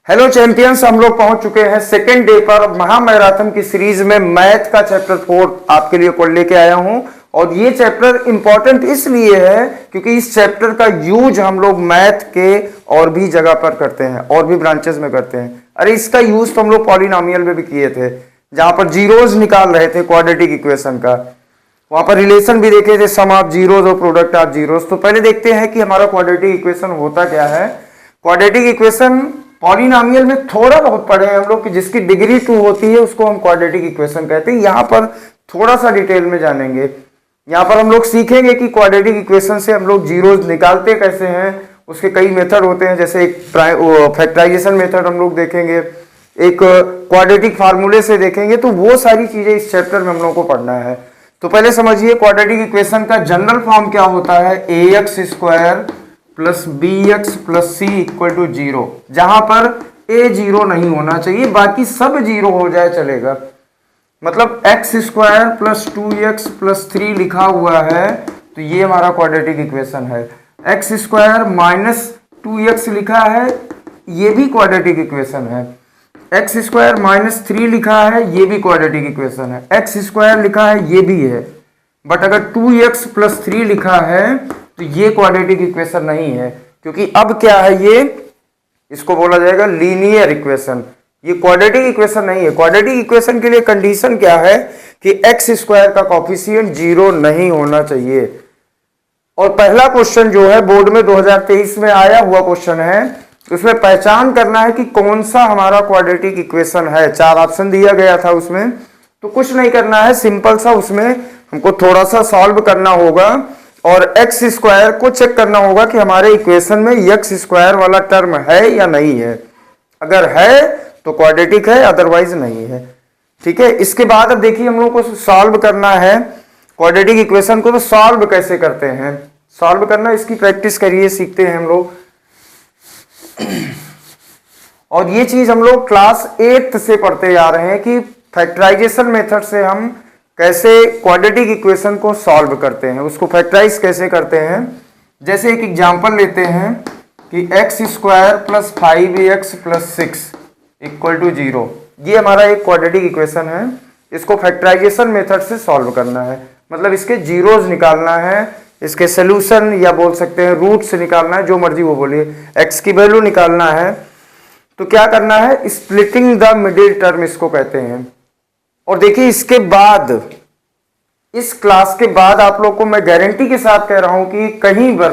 Hello champions, हम लोग पहुंच चुके हैं सेकेंड डे पर। महामैराथन की सीरीज में मैथ का चैप्टर 4 आपके लिए लेके आया हूं। और ये चैप्टर इंपॉर्टेंट इसलिए है क्योंकि इस चैप्टर का यूज हम लोग मैथ के और भी जगह पर करते हैं, और भी ब्रांचेस में करते हैं। अरे इसका यूज तो हम लोग पॉलिनोमियल में भी किए थे, जहां पर जीरोज निकाल रहे थे क्वाड्रेटिक इक्वेशन का। वहां पर रिलेशन भी देखे थे, सम ऑफ जीरोज और प्रोडक्ट ऑफ जीरोज। तो पहले देखते हैं कि हमारा क्वाड्रेटिक इक्वेशन होता क्या है। क्वाड्रेटिक इक्वेशन पॉलिनोमियल में थोड़ा बहुत पढ़े हैं हम लोग कि जिसकी डिग्री 2 होती है उसको हम क्वाड्रेटिक इक्वेशन कहते हैं। यहां पर थोड़ा सा डिटेल में जानेंगे। यहां पर हम लोग सीखेंगे कि क्वाड्रेटिक इक्वेशन से हम लोग जीरोज निकालते कैसे हैं। उसके कई मेथड होते हैं, जैसे एक फैक्टराइजेशन मेथड हम लोग देखेंगे, एक क्वाड्रेटिक फार्मूले से देखेंगे। तो वो सारी चीजें इस चैप्टर में हम लोग को पढ़ना है। तो पहले समझिए क्वाड्रेटिक इक्वेशन का जनरल फॉर्म क्या होता है। ax square plus b x plus c equal to 0, जहां पर a 0 नहीं होना चाहिए, बाकी सब 0 हो जाए चलेगा। मतलब x square plus 2x plus 3 लिखा हुआ है तो ये हमारा क्वाड्रेटिक इक्वेशन है। एक्स स्क्वायर माइनस 2x लिखा है, ये भी क्वाड्रेटिक इक्वेशन है। एक्स स्क्वायर माइनस 3 लिखा है, ये भी क्वाड्रेटिक इक्वेशन है। एक्स स्क्वायर लिखा है, ये भी है। बट अगर 2x प्लस 3 लिखा है तो ये क्वाड्रेटिक इक्वेशन नहीं है, क्योंकि अब क्या है, ये इसको बोला जाएगा लीनियर इक्वेशन। ये क्वाड्रेटिक इक्वेशन नहीं है। क्वाड्रेटिक इक्वेशन के लिए कंडीशन क्या है कि एक्स स्क्वायर का कॉफिशिएंट 0 नहीं होना चाहिए। और पहला क्वेश्चन जो है बोर्ड में 2023 में आया हुआ क्वेश्चन है, उसमें पहचान करना है कि कौन सा हमारा क्वाड्रेटिक इक्वेशन है। 4 ऑप्शन दिया गया था उसमें, तो कुछ नहीं करना है, सिंपल सा उसमें हमको थोड़ा सा सॉल्व करना होगा और एक्स स्क्वायर को चेक करना होगा कि हमारे इक्वेशन में एक्स स्क्वायर वाला टर्म है या नहीं है। अगर है तो क्वाड्रेटिक है, अदरवाइज नहीं है। ठीक है, इसके बाद अब देखिए हम लोग को सॉल्व करना है क्वाड्रेटिक इक्वेशन को। तो सॉल्व कैसे करते हैं, सॉल्व करना इसकी प्रैक्टिस करिए, सीखते हैं हम लोग। और ये चीज हम लोग क्लास 8 से पढ़ते जा रहे हैं कि फैक्टराइजेशन मेथड से हम कैसे क्वाड्रेटिक इक्वेशन को सॉल्व करते हैं, उसको फैक्टराइज कैसे करते हैं। जैसे एक एग्जांपल लेते हैं कि x square plus 5x plus 6 equal to 0, ये हमारा एक क्वाड्रेटिक इक्वेशन है। इसको फैक्टराइजेशन मेथड से सॉल्व करना है, मतलब इसके जीरोज निकालना है, इसके सोल्यूशन या बोल सकते हैं रूट से निकालना है, जो मर्जी वो बोलिए। एक्स की वैल्यू निकालना है तो क्या करना है, स्प्लिटिंग द मिडिल टर्म इसको कहते हैं। और देखिए इसके बाद, इस क्लास के बाद आप लोग को मैं गारंटी के साथ कह रहा हूं कि कहीं पर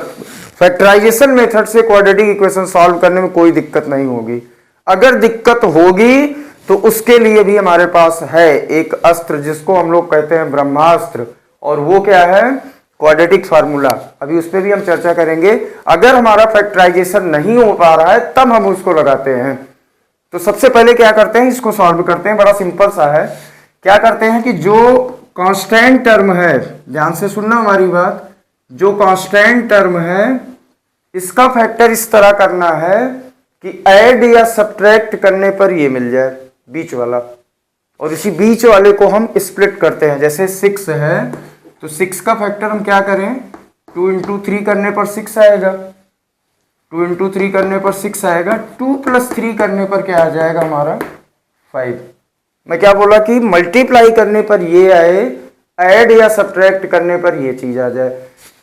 फैक्टराइजेशन मेथड से क्वाड्रेटिक इक्वेशन सॉल्व करने में कोई दिक्कत नहीं होगी। अगर दिक्कत होगी तो उसके लिए भी हमारे पास है एक अस्त्र, जिसको हम लोग कहते हैं ब्रह्मास्त्र। और वो क्या है, क्वाड्रेटिक फार्मूला। अभी उस पर भी हम चर्चा करेंगे। अगर हमारा फैक्टराइजेशन नहीं हो पा रहा है तब हम उसको लगाते हैं। तो सबसे पहले क्या करते हैं, इसको सॉल्व करते हैं। बड़ा सिंपल सा है। क्या करते हैं कि जो कांस्टेंट टर्म है, ध्यान से सुनना हमारी बात, जो कांस्टेंट टर्म है इसका फैक्टर इस तरह करना है कि ऐड या सब्ट्रैक्ट करने पर ये मिल जाए बीच वाला, और इसी बीच वाले को हम स्प्लिट करते हैं। जैसे 6 है तो 6 का फैक्टर हम क्या करें, 2 × 3 करने पर 6 आएगा, 2 × 3 करने पर 6 आएगा, 2 + 3 करने पर क्या आ जाएगा हमारा 5। मैं क्या बोला कि मल्टीप्लाई करने पर ये आए, ऐड या सब्ट्रैक्ट करने पर ये चीज आ जाए।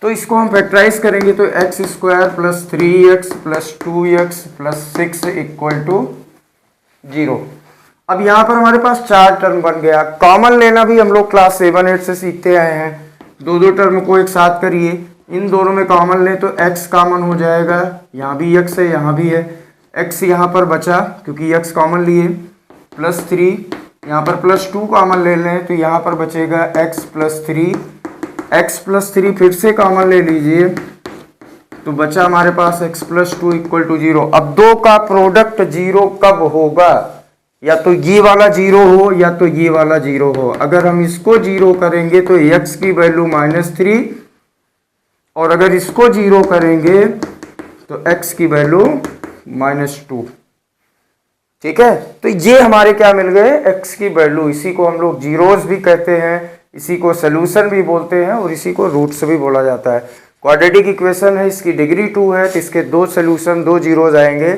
तो इसको हम फैक्टराइज करेंगे तो x square plus 3x plus 2x plus 6 equal to 0। अब यहां पर हमारे पास 4 टर्म बन गया। कॉमन लेना भी हम लोग क्लास 7-8 से सीखते आए हैं। दो टर्म को एक साथ करिए, इन दोनों में कॉमन ले तो x कॉमन हो जाएगा, यहाँ भी x है यहाँ भी है, x यहाँ पर बचा क्योंकि x कॉमन लिए, प्लस 3 यहाँ पर प्लस 2 कॉमन ले लें तो यहाँ पर बचेगा x प्लस 3, x प्लस 3 फिर से कॉमन ले लीजिए तो बचा हमारे पास x प्लस 2 इक्वल टू 0। अब दो का प्रोडक्ट 0 कब होगा, या तो ये वाला 0 हो या तो ये वाला 0 हो। अगर हम इसको 0 करेंगे तो x की वैल्यू -3, और अगर इसको 0 करेंगे तो x की वैल्यू -2। ठीक है, तो ये हमारे क्या मिल गए, x की वैल्यू। इसी को हम लोग जीरोस भी कहते हैं, इसी को सोल्यूशन भी बोलते हैं, और इसी को रूट्स भी बोला जाता है। क्वाड्रेटिक इक्वेशन है, इसकी डिग्री 2 है तो इसके 2 सोल्यूशन 2 जीरोस आएंगे।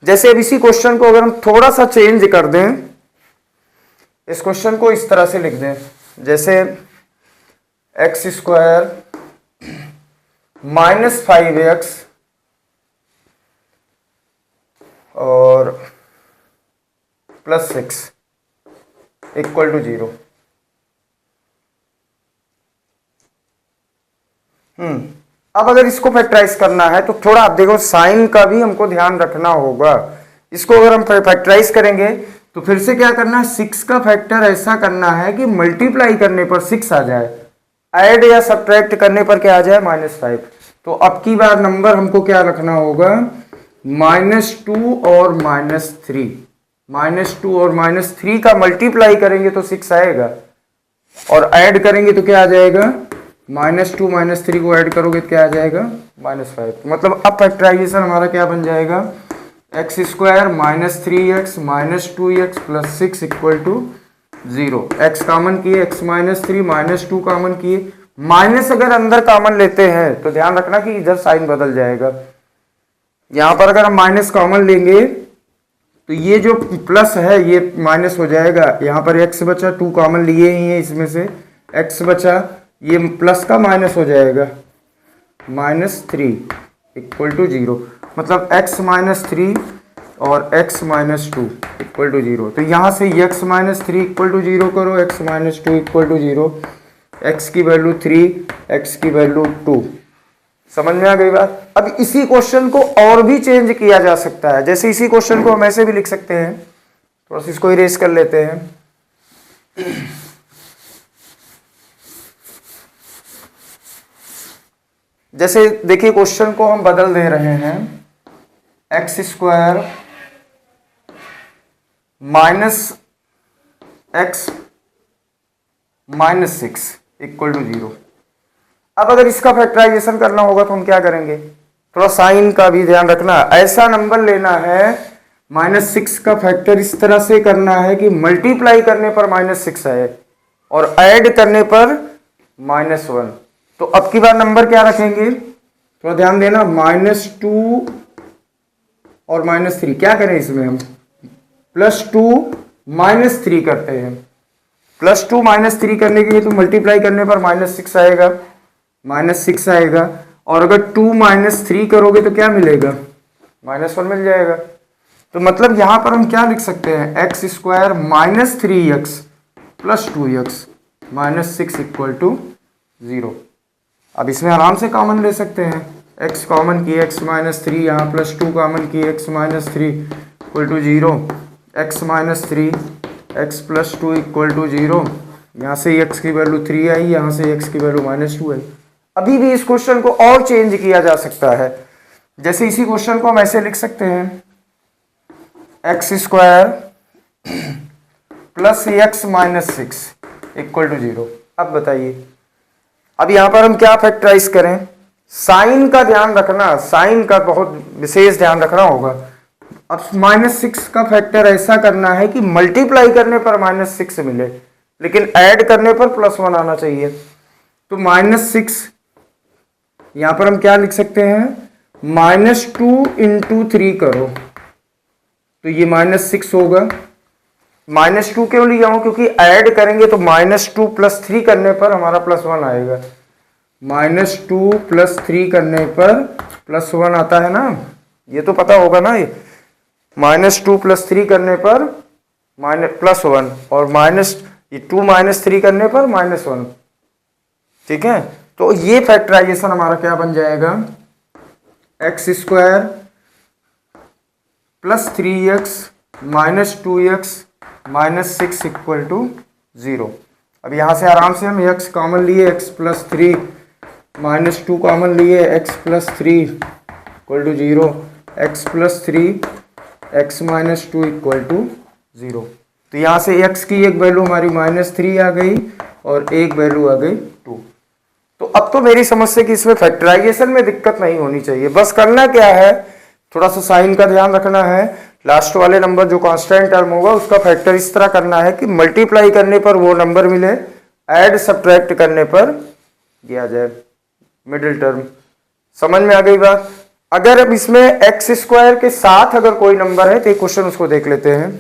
जैसे अब इसी क्वेश्चन को अगर हम थोड़ा सा चेंज कर दें, इस क्वेश्चन को इस तरह से लिख दें, जैसे एक्स स्क्वायर माइनस 5x और प्लस 6 इक्वल टू 0। अब अगर इसको फैक्टराइज करना है तो थोड़ा आप देखो साइन का भी हमको ध्यान रखना होगा। इसको अगर हम फैक्टराइज करेंगे तो फिर से क्या करना है, 6 का फैक्टर ऐसा करना है कि मल्टीप्लाई करने पर 6 आ जाए, ऐड या सब्ट्रैक्ट करने पर क्या आ जाए, -5। तो अब की बार नंबर हमको क्या रखना होगा, -2 और -3। -2 और -3 का मल्टीप्लाई करेंगे तो 6 आएगा, और ऐड करेंगे तो क्या आ जाएगा, -2 -3 को ऐड करोगे तो क्या आ जाएगा, -5। मतलब अब फैक्टराइजेशन हमारा क्या बन जाएगा, x square -3x -2x plus 6 equal to 0। X common किए, x -3 -2 कॉमन किए, माइनस अगर अंदर कॉमन लेते हैं तो ध्यान रखना कि इधर साइन बदल जाएगा। यहां पर अगर हम माइनस कॉमन लेंगे तो ये जो प्लस है ये माइनस हो जाएगा, यहां पर x बचा, 2 कॉमन लिए ही है इसमें से, x बचा, ये प्लस का माइनस हो जाएगा, -3 इक्वल टू 0। मतलब x -3 और x -2 इक्वल टू 0। तो यहां से x -3 इक्वल टू 0 करो, x -2 इक्वल टू 0, x की वैल्यू 3, x की वैल्यू 2। समझ में आ गई बात। अब इसी क्वेश्चन को और भी चेंज किया जा सकता है, जैसे इसी क्वेश्चन को हम ऐसे भी लिख सकते हैं, थोड़ा सा इसको इरेज कर लेते हैं। जैसे देखिए क्वेश्चन को हम बदल दे रहे हैं, x square -x -6 equal to 0। अब अगर इसका फैक्टराइजेशन करना होगा तो हम क्या करेंगे, थोड़ा साइन का भी ध्यान रखना। ऐसा नंबर लेना है, -6 का फैक्टर इस तरह से करना है कि मल्टीप्लाई करने पर -6 आए और ऐड करने पर -1। तो अब की बार नंबर क्या रखेंगे, थोड़ा ध्यान देना, -2 और -3 क्या करें इसमें हम, +2 -3 करते हैं। +2 -3 करने के लिए तो मल्टीप्लाई करने पर -6 आएगा, -6 आएगा, और अगर 2 -3 करोगे तो क्या मिलेगा, -1 मिल जाएगा। तो मतलब यहां पर हम क्या लिख सकते हैं, x square -3x + 2x -6 equal to 0। अब इसमें आराम से कॉमन ले सकते हैं, x कॉमन किए, x -3, यहाँ +2 कॉमन किए, x -3 equal to 0, x -3 x + 2 equal to 0। यहाँ से x की वैल्यू 3 आई, यहाँ से x की वैल्यू -2 आई। अभी भी इस क्वेश्चन को और चेंज किया जा सकता है, जैसे इसी क्वेश्चन को हम ऐसे लिख सकते हैं, x square +x -6 equal to 0। अब बताइए, अब यहां पर हम क्या फैक्टराइज करें, साइन का ध्यान रखना, साइन का बहुत विशेष ध्यान रखना होगा। अब -6 का फैक्टर ऐसा करना है कि मल्टीप्लाई करने पर -6 मिले, लेकिन ऐड करने पर +1 आना चाहिए। तो -6 यहां पर हम क्या लिख सकते हैं, -2 × 3 करो तो ये -6 होगा। -2 क्यों लिया हूं, क्योंकि ऐड करेंगे तो -2 + 3 करने पर हमारा +1 आएगा। -2 + 3 करने पर +1 आता है ना, ये तो पता होगा ना। ये -2 + 3 करने पर +1 और -2 - 3 करने पर -1। ठीक है, तो ये फैक्टराइजेशन हमारा क्या बन जाएगा, x square +3x -2x -6 equal to 0। अब यहां से आराम से हम x कॉमन लिए, x + 3 -2 कॉमन लिए, x + 3 equal to 0, x + 3 x -2 equal to 0। तो यहां से x की एक वैल्यू हमारी -3 आ गई और एक वैल्यू आ गई 2। तो अब तो मेरी समझ से कि इसमें फैक्टराइजेशन में दिक्कत नहीं होनी चाहिए। बस करना क्या है, थोड़ा सा साइन का ध्यान रखना है, लास्ट वाले नंबर जो कांस्टेंट टर्म होगा उसका फैक्टर इस तरह करना है कि मल्टीप्लाई करने पर वो नंबर मिले, ऐड सब्ट्रैक्ट करने पर ये आ जाए मिडिल टर्म। समझ में आ गई बात। अगर अब इसमें एक्स स्क्वायर के साथ अगर कोई नंबर है तो एक क्वेश्चन उसको देख लेते हैं।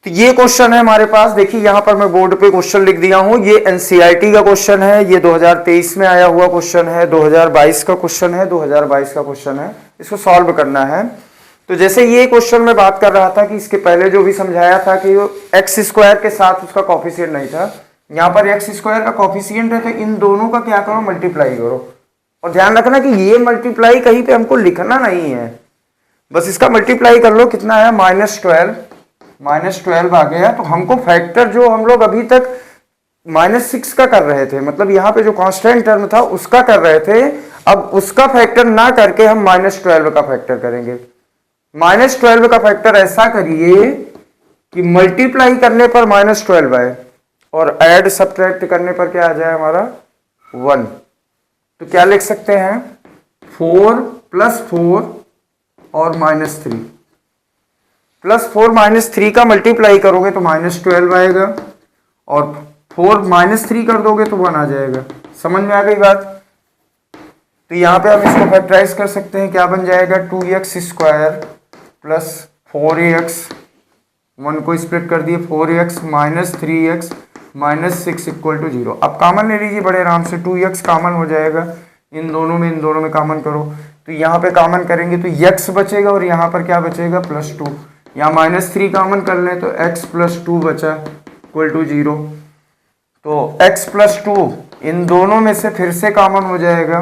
तो ये क्वेश्चन है हमारे पास, देखिए यहां पर मैं बोर्ड पे क्वेश्चन लिख दिया हूं। ये एनसीईआरटी का क्वेश्चन है, ये 2023 में आया हुआ क्वेश्चन है, 2022 का क्वेश्चन है, 2022 का क्वेश्चन है। इसको सॉल्व करना है। तो जैसे ये क्वेश्चन में बात कर रहा था कि इसके पहले जो भी समझाया था कि एक्स स्क्वायर के साथ उसका कॉफिशिएंट नहीं था, यहाँ पर एक्स स्क्वायर का कॉफिशिएंट है, तो इन दोनों का क्या करो, मल्टीप्लाई करो। और ध्यान रखना कि ये मल्टीप्लाई कहीं पे हमको लिखना नहीं है, बस इसका मल्टीप्लाई कर लो। कितना है, -12 आ गया। तो हमको फैक्टर जो हम लोग अभी तक -6 का कर रहे थे, मतलब यहाँ पे जो कांस्टेंट टर्म था उसका कर रहे थे, अब उसका फैक्टर ना करके हम -12 का फैक्टर करेंगे। -12 का फैक्टर ऐसा करिए कि मल्टीप्लाई करने पर -12 आए और ऐड सब्ट्रैक्ट करने पर क्या आ जाए हमारा 1। तो क्या लिख सकते हैं, 4 + 4 और -3, +4 -3 का मल्टीप्लाई करोगे तो -12 आएगा, और 4 -3 कर दोगे तो 1 आ जाएगा। समझ में आ गई बात। तो यहाँ पे हम इसको फैक्टराइज कर सकते हैं। क्या बन जाएगा, 2x² + 4ax, 1 को स्प्लिट कर दिए, 4x - 3x - 6 = 0। अब कॉमन ले लीजिए बड़े आराम से, 2x कॉमन हो जाएगा, इन दोनों में कॉमन करो। तो यहाँ पे कॉमन करेंगे तो x बचेगा, और यहाँ पर क्या बचेगा, +2। यहाँ -3 कॉमन कर लें तो x + 2 बचा = 0। तो x + 2 इन दोनों में से फिर से कॉमन हो जाएगा,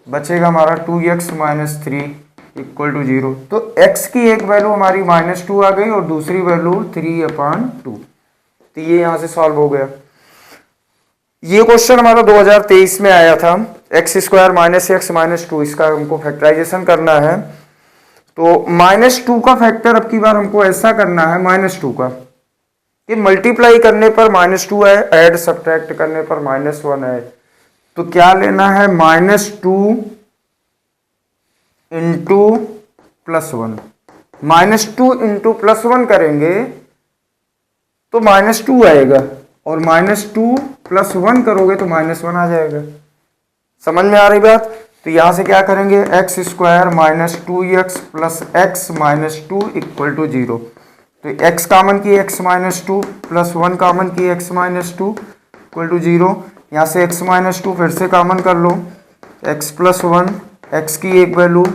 बचेगा हमारा 2x - 3 = 0। तो x की एक वैल्यू हमारी -2 आ गई और दूसरी वैल्यू 3/2। तो ये यहाँ से सॉल्व हो गया। ये क्वेश्चन हमारा 2023 में आया था, x² - x - 2, इसका हमको फैक्टराइजेशन करना है। तो -2 का फैक्टर अब की बार हमको ऐसा करना है, -2 का कि मल्टीप्लाई करने पर -2 है, ऐड सब्ट्रैक्ट करने पर -1 है। तो क्या लेना है, -2 × +1, -2 × +1 करेंगे तो -2 आएगा, और -2 + 1 करोगे तो -1 आ जाएगा। समझ में आ रही बात। तो यहां से क्या करेंगे, x² - 2x + x - 2 = 0। तो x कॉमन की x - 2 + 1 कॉमन की x - 2 = 0। यहाँ से x - 2 फिर से कॉमन कर लो, x + 1, x की एक वैल्यू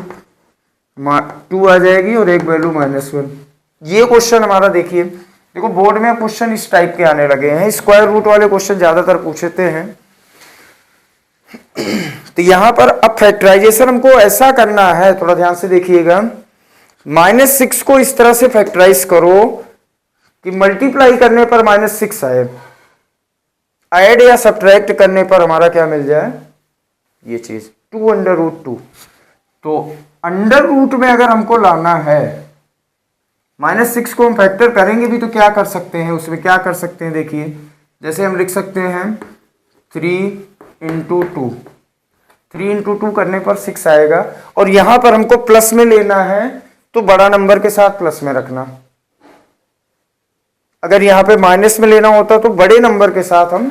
2 आ जाएगी और एक वैल्यू -1। ये क्वेश्चन हमारा देखिए, देखो बोर्ड में क्वेश्चन इस टाइप के आने लगे हैं, स्क्वायर रूट वाले क्वेश्चन ज्यादातर पूछते हैं। तो यहां पर अब फैक्टराइजेशन हमको ऐसा करना है, थोड़ा ध्यान से देखिएगा। -6 को इस तरह से फैक्टराइज करो कि मल्टीप्लाई करने पर -6 आए, ऐड या सब्ट्रैक्ट करने पर हमारा क्या मिल जाए, ये चीज 2√2। तो अंडर रूट में अगर हमको लाना है, -6 को हम फैक्टर करेंगे भी तो क्या कर सकते हैं, उसमें क्या कर सकते हैं, देखिए जैसे हम लिख सकते हैं 3 × 2, 3 × 2 करने पर 6 आएगा। और यहां पर हमको प्लस में लेना है तो बड़ा नंबर के साथ प्लस में रखना। अगर यहां पे माइनस में लेना होता तो बड़े नंबर के साथ हम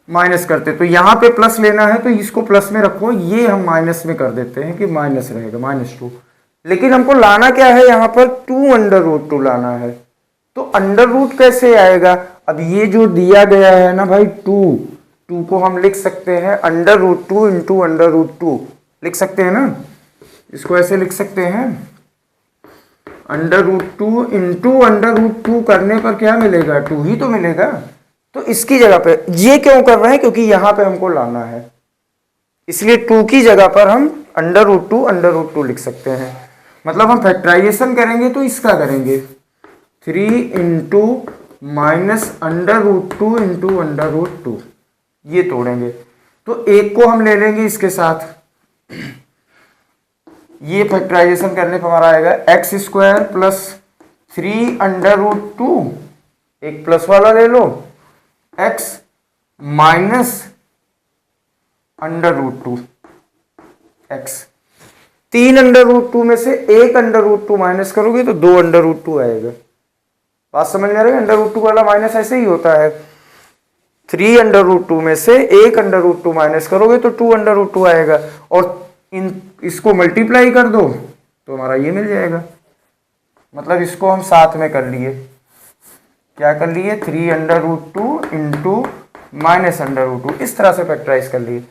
माइनस करते। तो यहां पे प्लस लेना है तो इसको प्लस में रखो, ये हम माइनस में कर देते हैं कि माइनस रहेगा, -2। लेकिन हमको लाना क्या है, यहां पर 2√2 लाना है। तो अंडर रूट कैसे आएगा, अब ये जो दिया गया है ना भाई 2 को हम लिख सकते हैं √2 × √2 लिख सकते हैं ना, इसको ऐसे लिख सकते हैं √2 × √2 करने पर क्या मिलेगा, 2 ही तो मिलेगा। तो इसकी जगह पे ये क्यों कर रहे हैं, क्योंकि यहां पे हमको लाना है, इसलिए 2 की जगह पर हम √2 लिख सकते हैं। मतलब हम फैक्टराइजेशन करेंगे तो इसका करेंगे 3 × -√2 × √2, ये तोड़ेंगे। तो एक को हम ले लेंगे इसके साथ, ये फैक्टराइजेशन करने पर हमारा आएगा x² + 3√2, एक प्लस वाला ले लो, x -√2 x। 3 √2 में से एक √2 माइनस करोगे तो 2 √2 आएगा। बात समझ में आ रही है, √2 वाला माइनस ऐसे ही होता है। 3 √2 में से एक √2 माइनस करोगे तो 2 √2 आएगा। और इसको मल्टीप्लाई कर दो तो हमारा ये मिल जाएगा। मतलब इसको हम साथ में कर लिए, क्या कर लिए, 3√2 इंटू -√2, इस तरह से फैक्टराइज कर लिए।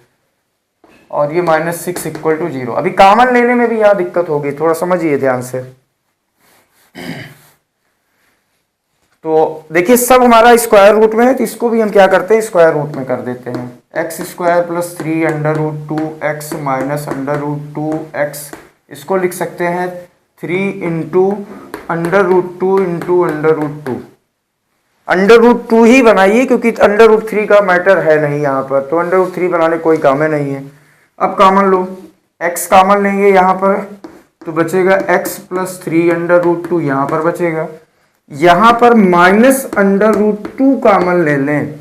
और ये -6 इक्वल टू 0। अभी कॉमन लेने में भी यहाँ दिक्कत होगी, थोड़ा समझिए ध्यान से। तो देखिए सब हमारा स्क्वायर रूट में है, तो इसको भी हम क्या करते हैं, स्क्वायर रूट में कर देते हैं। x² + 3√2x -√2x, इसको लिख सकते हैं 3 इंटू √2 इंटू √2। √2 ही बनाइए क्योंकि √3 का मैटर है नहीं यहाँ पर, तो √3 बनाने कोई काम है नहीं है। अब कॉमन लो, x कॉमन लेंगे यहाँ पर तो बचेगा x + 3√2, यहाँ पर बचेगा। यहाँ पर -√2 कॉमन ले लें।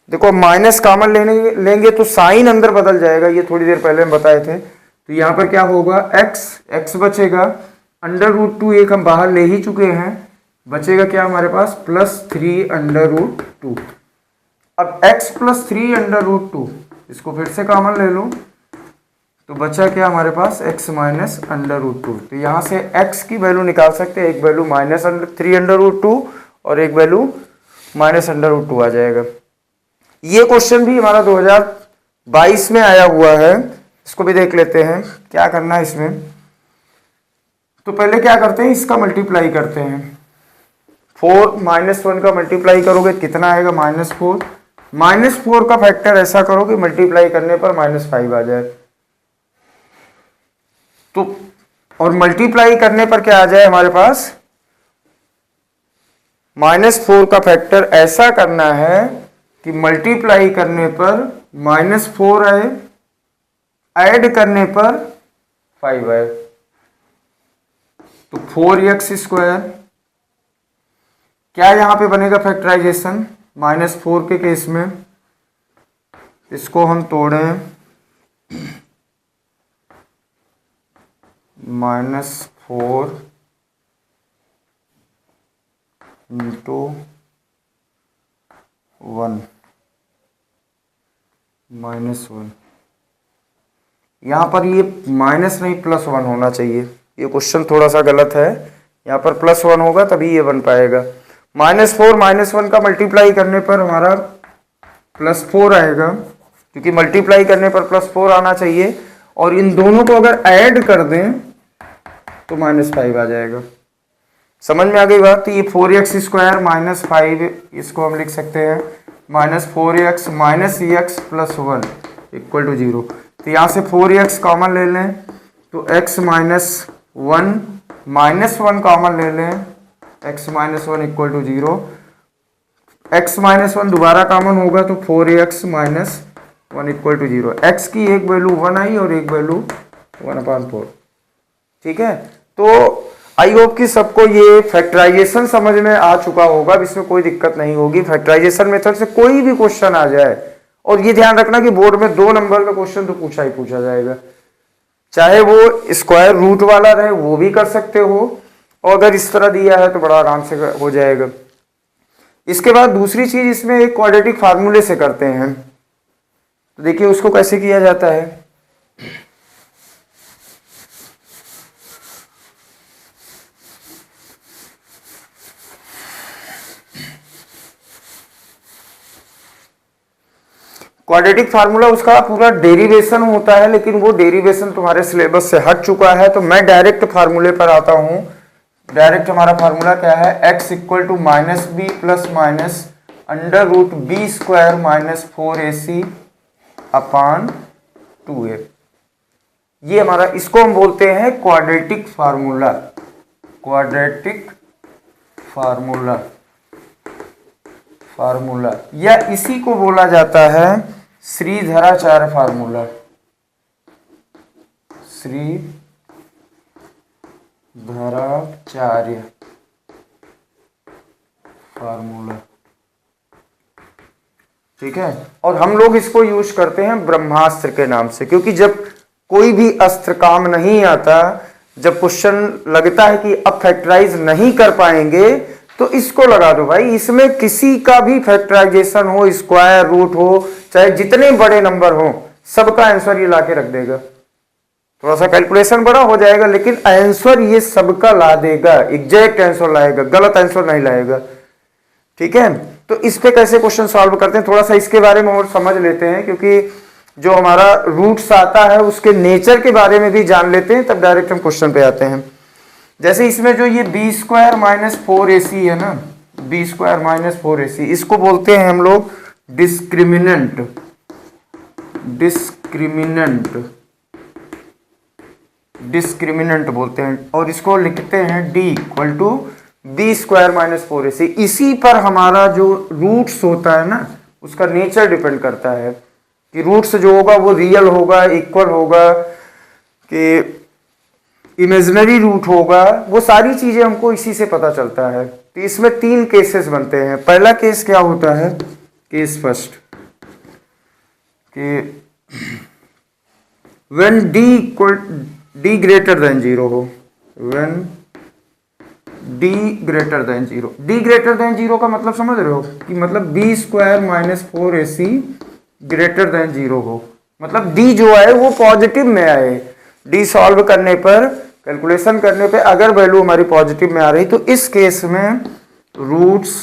देखो माइनस कॉमन लेंगे तो साइन अंदर बदल जाएगा, ये थोड़ी देर पहले हम बताए थे। तो यहाँ पर क्या होगा, x बचेगा, √2 एक हम बाहर ले ही चुके हैं, बचेगा क्या हमारे पास, +3√2। अब x + 3√2 इसको फिर से कॉमन ले लो तो बचा क्या हमारे पास, x -√2। तो यहाँ से x की वैल्यू निकाल सकते हैं, एक वैल्यू -3√2 और एक वैल्यू -√2 आ जाएगा। ये क्वेश्चन भी हमारा 2022 में आया हुआ है, इसको भी देख लेते हैं क्या करना है इसमें। तो पहले क्या करते हैं, इसका मल्टीप्लाई करते हैं। 4 -1 का मल्टीप्लाई करोगे कितना आएगा, -4। -4 का फैक्टर ऐसा करो कि मल्टीप्लाई करने पर -5 आ जाए। तो और मल्टीप्लाई करने पर क्या आ जाए हमारे पास, -4 का फैक्टर ऐसा करना है कि मल्टीप्लाई करने पर -4 आए, ऐड करने पर 5 आए। तो 4x², क्या यहां पे बनेगा फैक्टराइजेशन, -4 के केस में इसको हम तोड़ें, -4 इंटू 1 -1। यहाँ पर ये माइनस नहीं +1 होना चाहिए, ये क्वेश्चन थोड़ा सा गलत है, यहाँ पर +1 होगा तभी ये बन पाएगा। -4 -1 का मल्टीप्लाई करने पर हमारा +4 आएगा, क्योंकि मल्टीप्लाई करने पर +4 आना चाहिए, और इन दोनों को अगर ऐड कर दें तो -5 आ जाएगा। समझ में आ गई बात। तो ये 4x² -5, इसको हम लिख सकते हैं -4x -x + 1 = 0। तो यहाँ से 4x कॉमन ले लें तो x -1 -1 कॉमन ले लें, x -1 = 0। x -1 दोबारा कॉमन होगा तो 4x -1 = 0। x की एक वैल्यू 1 आई और एक वैल्यू 1/4। ठीक है, तो आई होप कि सबको ये फैक्टराइजेशन समझ में आ चुका होगा, इसमें कोई दिक्कत नहीं होगी। फैक्टराइजेशन मेथड से कोई भी क्वेश्चन आ जाए, और ये ध्यान रखना कि बोर्ड में 2 नंबर का क्वेश्चन तो पूछा ही पूछा जाएगा, चाहे वो स्क्वायर रूट वाला रहे वो भी कर सकते हो, और अगर इस तरह दिया है तो बड़ा आराम से हो जाएगा। इसके बाद दूसरी चीज इसमें एक क्वाड्रेटिक फार्मूले से करते हैं, तो देखिए उसको कैसे किया जाता है। क्वाड्रेटिक फार्मूला उसका पूरा डेरिवेशन होता है, लेकिन वो डेरिवेशन तुम्हारे सिलेबस से हट चुका है, तो मैं डायरेक्ट फार्मूले पर आता हूं। डायरेक्ट हमारा फार्मूला क्या है, x = -b ± √b² - 4ac/2a। ये हमारा, इसको हम बोलते हैं क्वाड्रेटिक फार्मूला। क्वाड्रेटिक फार्मूला या इसी को बोला जाता है श्रीधराचार्य फार्मूला। श्रीधराचार्य फार्मूला, ठीक है। और हम लोग इसको यूज करते हैं ब्रह्मास्त्र के नाम से, क्योंकि जब कोई भी अस्त्र काम नहीं आता, जब क्वेश्चन लगता है कि अब फैक्टराइज नहीं कर पाएंगे, तो इसको लगा दो भाई। इसमें किसी का भी फैक्टराइजेशन हो, स्क्वायर रूट हो, चाहे जितने बड़े नंबर हो, सबका आंसर ये लाके रख देगा। थोड़ा सा कैलकुलेशन बड़ा हो जाएगा, लेकिन आंसर ये सबका ला देगा, एग्जैक्ट आंसर लाएगा, गलत आंसर नहीं लाएगा। ठीक है, तो इस पे कैसे क्वेश्चन सॉल्व करते हैं, थोड़ा सा इसके बारे में और समझ लेते हैं, क्योंकि जो हमारा रूट्स आता है उसके नेचर के बारे में भी जान लेते हैं, तब डायरेक्ट हम क्वेश्चन पे आते हैं। जैसे इसमें जो ये बी स्क्वायर माइनस 4ac है ना, बी स्क्वायर माइनस 4ac, इसको बोलते हैं हम लोग डिस्क्रिमिनेंट, डिस्क्रिमिनेंट बोलते हैं, और इसको लिखते हैं d equal to b square minus 4ac। इसी पर हमारा जो रूट्स होता है ना, उसका नेचर डिपेंड करता है कि रूट्स जो होगा वो रियल होगा, इक्वल होगा, कि इमेजिनरी रूट होगा, वो सारी चीजें हमको इसी से पता चलता है। तो इसमें 3 केसेस बनते हैं। पहला केस क्या होता है, केस फर्स्ट, कि व्हेन d ग्रेटर देन 0 हो, when d greater than 0, d greater than 0 का मतलब समझ रहे हो, कि मतलब b square minus 4ac greater than 0 हो, मतलब d जो है वो पॉजिटिव में आए। d सॉल्व करने पर, कैलकुलेशन करने पे अगर वैल्यू हमारी पॉजिटिव में आ रही, तो इस केस में roots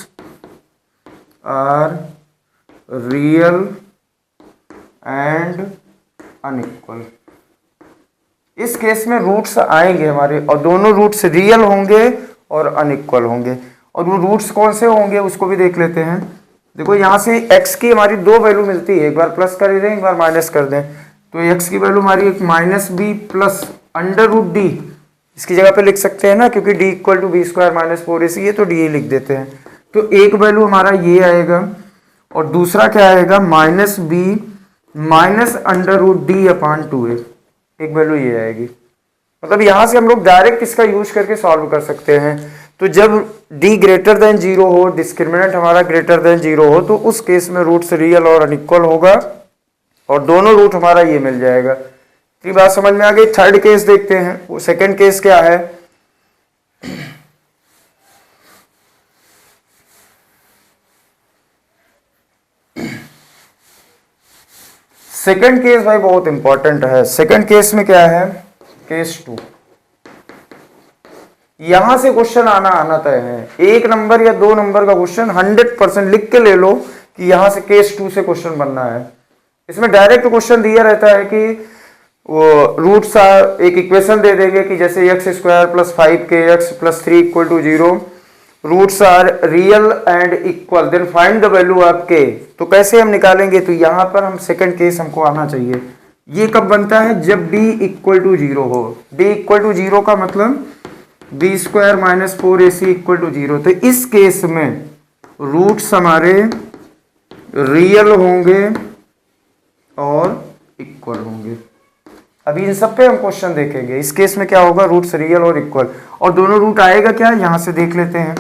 are real and unequal. इस केस में रूट्स आएंगे हमारे, और दोनों रूट्स रियल होंगे और अनइक्वल होंगे। और वो रूट्स कौन से होंगे उसको भी देख लेते हैं। देखो यहाँ से x की हमारी 2 वैल्यू मिलती है, एक बार प्लस कर दें, एक बार माइनस कर दें। तो x की वैल्यू हमारी एक minus b plus under root d, इसकी जगह पे लिख सकते हैं ना, क्योंकि d equal to b square minus 4ac है, तो d लिख देते हैं। तो एक वैल्यू हमारा ये आएगा, और दूसरा क्या आएगा, minus B minus under root D upon 2a, एक वैल्यू ये आएगी। मतलब यहाँ से हम लोग डायरेक्ट इसका यूज करके सॉल्व कर सकते हैं। तो जब d ग्रेटर देन 0 हो, डिस्क्रिमिनेंट हमारा ग्रेटर देन 0 हो, तो उस केस में रूट्स रियल और अनइक्वल होगा, और दोनों रूट हमारा ये मिल जाएगा। ये बात समझ में आ गई। थर्ड केस देखते हैं, वो सेकंड केस क्या है। सेकंड केस भाई बहुत इंपॉर्टेंट है। सेकंड केस में क्या है, केस 2। यहां से क्वेश्चन आना तय है। 1 नंबर या 2 नंबर का क्वेश्चन 100% लिख के ले लो कि यहां से केस 2 से क्वेश्चन बनना है। इसमें डायरेक्ट क्वेश्चन दिया रहता है कि वो रूट्स एक इक्वेशन दे देंगे कि जैसे x square plus 5kx plus 3 equal to 0, roots are real and equal, then find the value of k। तो कैसे हम निकालेंगे, तो यहाँ पर हम सेकंड केस हमको आना चाहिए। ये कब बनता है, जब d इक्वल टू 0 हो। d इक्वल टू 0 का मतलब b square minus 4ac equal to 0। तो इस केस में रूट्स हमारे रियल होंगे और इक्वल होंगे। अभी इन सब पे हम क्वेश्चन देखेंगे। इस केस में क्या होगा, रूट्स रियल और इक्वल, और दोनों रूट आएगा क्या, यहां से देख लेते हैं।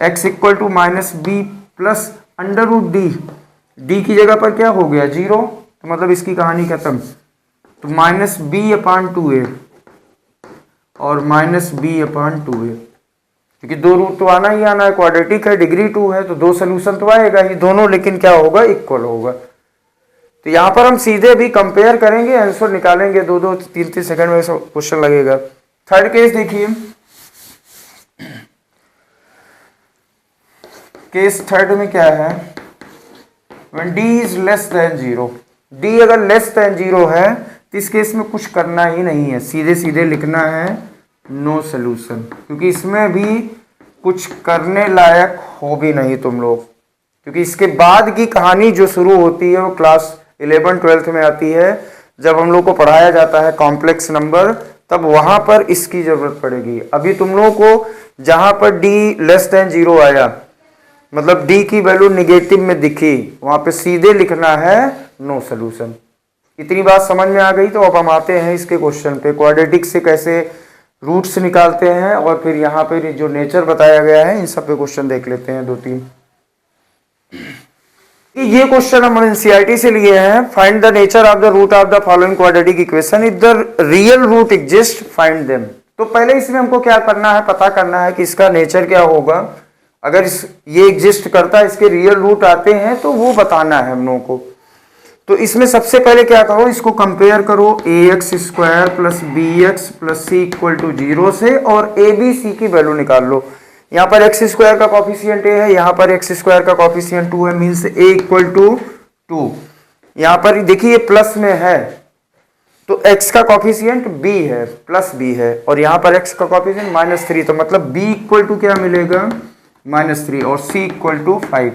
x equal to minus b plus under root d, d की जगह पर क्या हो गया 0, तो मतलब इसकी कहानी खत्म। तो माइनस बी अपान 2a और माइनस बी अपान 2a, क्योंकि 2 रूट तो आना ही आना है, क्वाड्रेटिक है, डिग्री 2 है, तो 2 सोल्यूशन तो आएगा ही दोनों, लेकिन क्या होगा, इक्वल होगा। तो यहाँ पर हम सीधे भी कंपेयर करेंगे, आंसर निकालेंगे, 2-2 3-3 सेकंड में क्वेश्चन लगेगा। थर्ड केस देखिए, केस थर्ड में क्या है, when d is less than 0, d अगर लेस देन 0 है तो इस केस में कुछ करना ही नहीं है, सीधे सीधे लिखना है नो सोल्यूशन, क्योंकि इसमें भी कुछ करने लायक हो भी नहीं तुम लोग, क्योंकि इसके बाद की कहानी जो शुरू होती है वो क्लास 11-12 में आती है, जब हम लोग को पढ़ाया जाता है कॉम्प्लेक्स नंबर, तब वहां पर इसकी जरूरत पड़ेगी। अभी तुम लोगों को जहां पर d लेस देन 0 आया, मतलब d की वैल्यू निगेटिव में दिखी, वहां पे सीधे लिखना है नो सोल्यूशन। इतनी बात समझ में आ गई। तो अब हम आते हैं इसके क्वेश्चन पे, क्वाड्रेटिक से कैसे रूट्स निकालते हैं, और फिर यहाँ पे जो नेचर बताया गया है इन सब पे क्वेश्चन देख लेते हैं 2-3। ये क्वेश्चन हम एनसीईआरटी से लिए हैं। Find the nature of the root of the following quadratic equation, if the real root exist find them. तो पहले इसमें हमको क्या करना है, पता करना है कि इसका नेचर क्या होगा। अगर ये एग्जिस्ट करता है, इसके रियल रूट आते हैं, तो वो बताना है हम लोगों को। तो इसमें सबसे पहले क्या करो, इसको कंपेयर करो ax² plus bx plus c equal to 0 से, और a b c की वैल्यू निकाल लो। यहाँ पर x² का कॉफिशिएंट a है, यहाँ पर x² का कॉफिशिएंट 2 है, मीन्स a इक्वल टू 2। यहाँ पर देखिए प्लस में है तो x का कॉफिशिएंट b है, प्लस b है, और यहाँ पर x का कॉफिशिएंट -3, तो मतलब b इक्वल टू क्या मिलेगा, -3, और c इक्वल टू 5।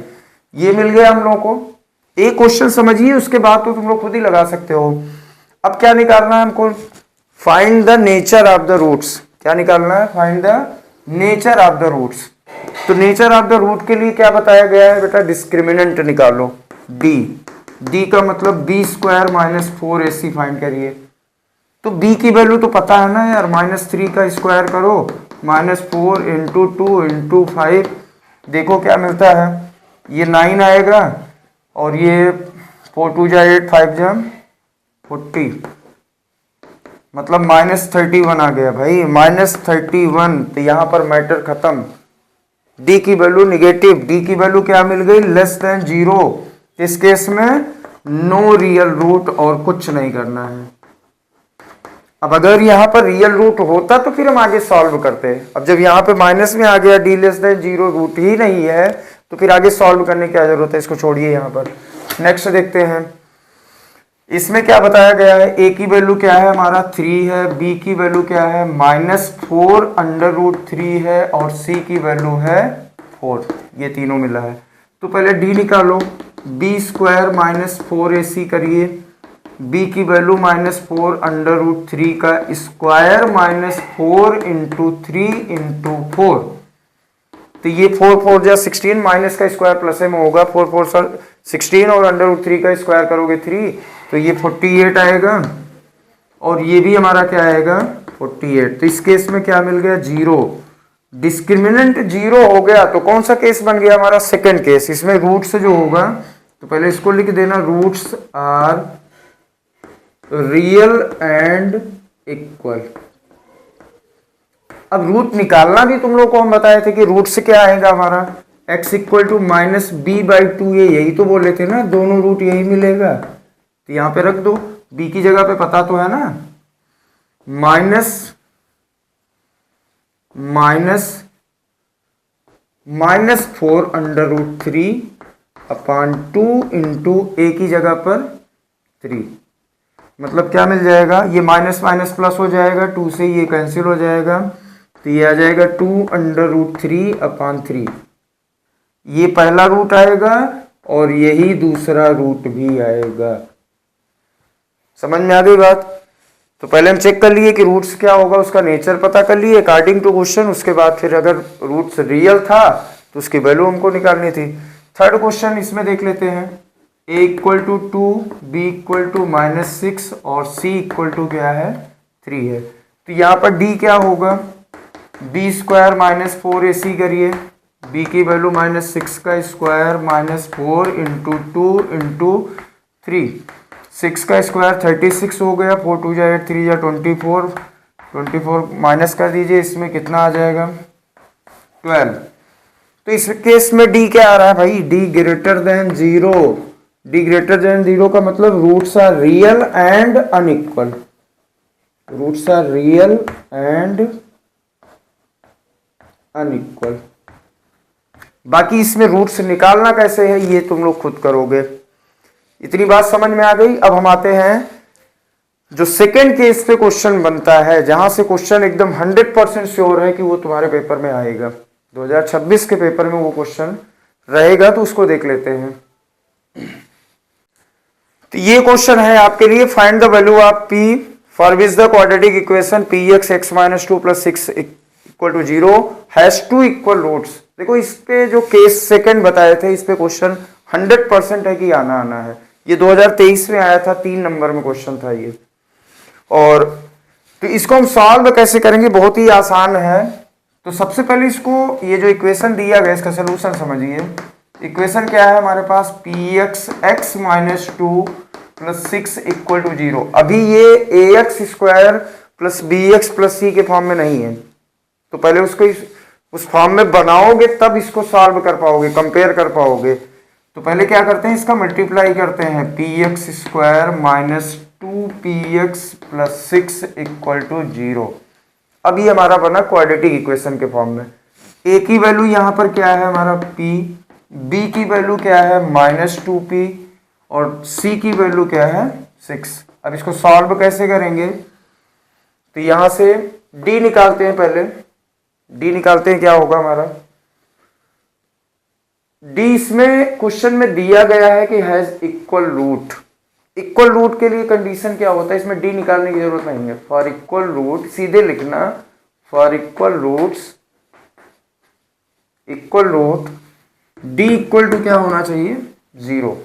ये मिल गया हम लोगों को। एक क्वेश्चन समझिए, उसके बाद तो तुम लोग खुद ही लगा सकते हो। अब क्या निकालना है हमको, find the nature of the roots. क्या निकालना है, find the nature of the roots. तो नेचर ऑफ द रूट के लिए क्या बताया गया है बेटा, डिस्क्रिमिनेंट निकालो d का मतलब b² - 4ac फाइंड करिए। तो b की वैल्यू तो पता है ना यार, -3 का स्क्वायर करो, -4 × 2 × 5, देखो क्या मिलता है, ये 9 आएगा, और ये 4 2 जा 8 5 जा 40, मतलब -31 आ गया भाई, -31। तो यहाँ पर मैटर खत्म। d की वैल्यू निगेटिव, d की वैल्यू क्या मिल गई, <0। इस केस में नो रियल रूट, और कुछ नहीं करना है। अब अगर यहाँ पर रियल रूट होता तो फिर हम आगे सॉल्व करते। अब जब यहाँ पे माइनस में आ गया, d<0 रूट ही नहीं है, तो फिर आगे सॉल्व करने की क्या जरूरत है, इसको छोड़िए यहाँ पर। नेक्स्ट देखते हैं, इसमें क्या बताया गया है, a की वैल्यू क्या है हमारा 3 है, b की वैल्यू क्या है -4√3 है, और c की वैल्यू है 4। ये तीनों मिला है। तो पहले d निकालो, b² - 4ac करिए, b की वैल्यू -4√3 का स्क्वायर -4 × 3 × 4। तो ये 4 4 जा 16, माइनस का स्क्वायर प्लस में होगा, 4 4 16, और √3 का स्क्वायर करोगे 3, तो ये 48 आएगा, और ये भी हमारा क्या आएगा 48। तो इस केस में क्या मिल गया, 0। डिस्क्रिमिनेंट 0 हो गया, तो कौन सा केस बन गया हमारा, सेकंड केस। इसमें रूट्स जो होगा, तो पहले इसको लिख देना, roots are real and equal. अब रूट निकालना भी तुम लोग को हम बताए थे कि रूट से क्या आएगा हमारा, x इक्वल टू -b/2, यही तो बोले थे ना, दोनों रूट यही मिलेगा। तो यहाँ पे रख दो, b की जगह पे पता तो है ना, -4√3/2 a की जगह पर 3, मतलब क्या मिल जाएगा, ये माइनस माइनस प्लस हो जाएगा, 2 से ये कैंसिल हो जाएगा, तो ये आ जाएगा 2√3/3। ये पहला रूट आएगा, और यही दूसरा रूट भी आएगा। समझ में आ गई बात। तो पहले हम चेक कर लिए कि रूट्स क्या होगा, उसका नेचर पता कर लिए अकॉर्डिंग टू क्वेश्चन। उसके बाद फिर अगर रूट्स रियल था तो उसकी वैल्यू हमको निकालनी थी। थर्ड क्वेश्चन इसमें देख लेते हैं, a equal to 2, b equal to -6, और c इक्वल टू क्या है 3 है। तो यहाँ पर d क्या होगा, b² - 4ac करिए, b की वैल्यू -6 का स्क्वायर -4 × 2 × 3, 6 का स्क्वायर 36 हो गया, 4 2 जा 8 3 जा 24 माइनस कर दीजिए, इसमें कितना आ जाएगा 12। तो इस केस में d क्या आ रहा है भाई, d > 0। d > 0 का मतलब roots are real and unequal, roots are real and unequal. बाकी इसमें रूट्स निकालना कैसे है ये तुम लोग खुद करोगे। इतनी बात समझ में आ गई। अब हम आते हैं जो सेकेंड केस पे क्वेश्चन बनता है, जहां से क्वेश्चन एकदम 100% श्योर है कि वो तुम्हारे पेपर में आएगा, 2026 के पेपर में वो क्वेश्चन रहेगा। तो उसको देख लेते हैं। तो ये क्वेश्चन है आपके लिए, find the value of p for which the quadratic equation px x - 2 + 6 = 0 has 2 equal roots. देखो इस पे जो केस सेकंड बताए थे, इस पे क्वेश्चन 100% है कि आना है। ये 2023 में आया था, 3 नंबर में क्वेश्चन था ये। और तो इसको हम सॉल्व कैसे करेंगे, बहुत ही आसान है। तो सबसे पहले इसको, ये जो इक्वेशन दिया गया इसका सोल्यूशन समझिए। इक्वेशन क्या है हमारे पास, px x - 2 + 6 = 0। अभी ये ax² + bx + c के फॉर्म में नहीं है, तो पहले उसको उस फॉर्म में बनाओगे तब इसको सॉल्व कर पाओगे, कंपेयर कर पाओगे। तो पहले क्या करते हैं, इसका मल्टीप्लाई करते हैं, p x square minus 2px plus 6 equal to 0। अब ये हमारा बना क्वाड्रेटिक इक्वेशन के फॉर्म में। a की वैल्यू यहाँ पर क्या है हमारा p, b की वैल्यू क्या है माइनस 2p और c की वैल्यू क्या है 6। अब इसको सॉल्व कैसे करेंगे, तो यहां से d निकालते हैं, पहले d निकालते हैं, क्या होगा हमारा d, इसमें क्वेश्चन में दिया गया है कि has equal root. Equal root के लिए कंडीशन क्या होता है, इसमें d निकालने की जरूरत नहीं है। फॉर इक्वल रूट सीधे लिखना, for equal root d equal to क्या होना चाहिए 0,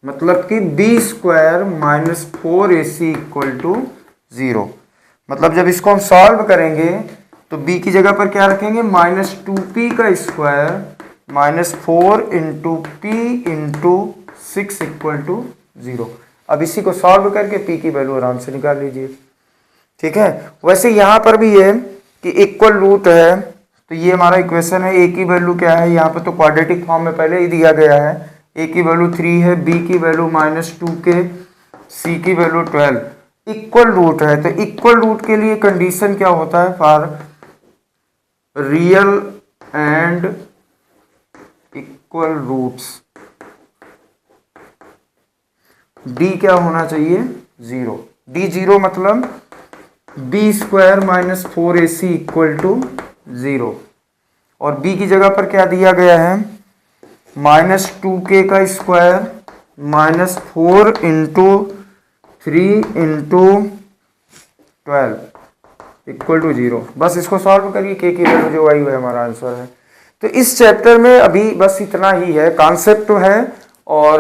मतलब कि b square minus 4ac equal to 0। मतलब जब इसको हम सॉल्व करेंगे तो b की जगह पर क्या रखेंगे, माइनस 2p का square minus 4 into p into 6 equal to 0। अब इसी को सॉल्व करके p की वैल्यू आराम से निकाल लीजिए। ठीक है, वैसे यहां पर भी ये कि इक्वल रूट है, तो ये हमारा इक्वेशन है। a की वैल्यू क्या है, यहाँ पर तो क्वाड्रेटिक फॉर्म में पहले ही दिया गया है। a की वैल्यू 3 है, b की वैल्यू माइनस 2k, c की वैल्यू 12। इक्वल रूट है, तो इक्वल रूट के लिए कंडीशन क्या होता है, for real and equal roots d क्या होना चाहिए 0। d 0 मतलब b square minus 4ac equal to 0। और b की जगह पर क्या दिया गया है, माइनस 2k का square minus 4 into 3 into 12 equal to 0। बस इसको सॉल्व करिए, k की वैल्यू जो आई हुई हमारा आंसर है। तो इस चैप्टर में अभी बस इतना ही है, कॉन्सेप्ट है और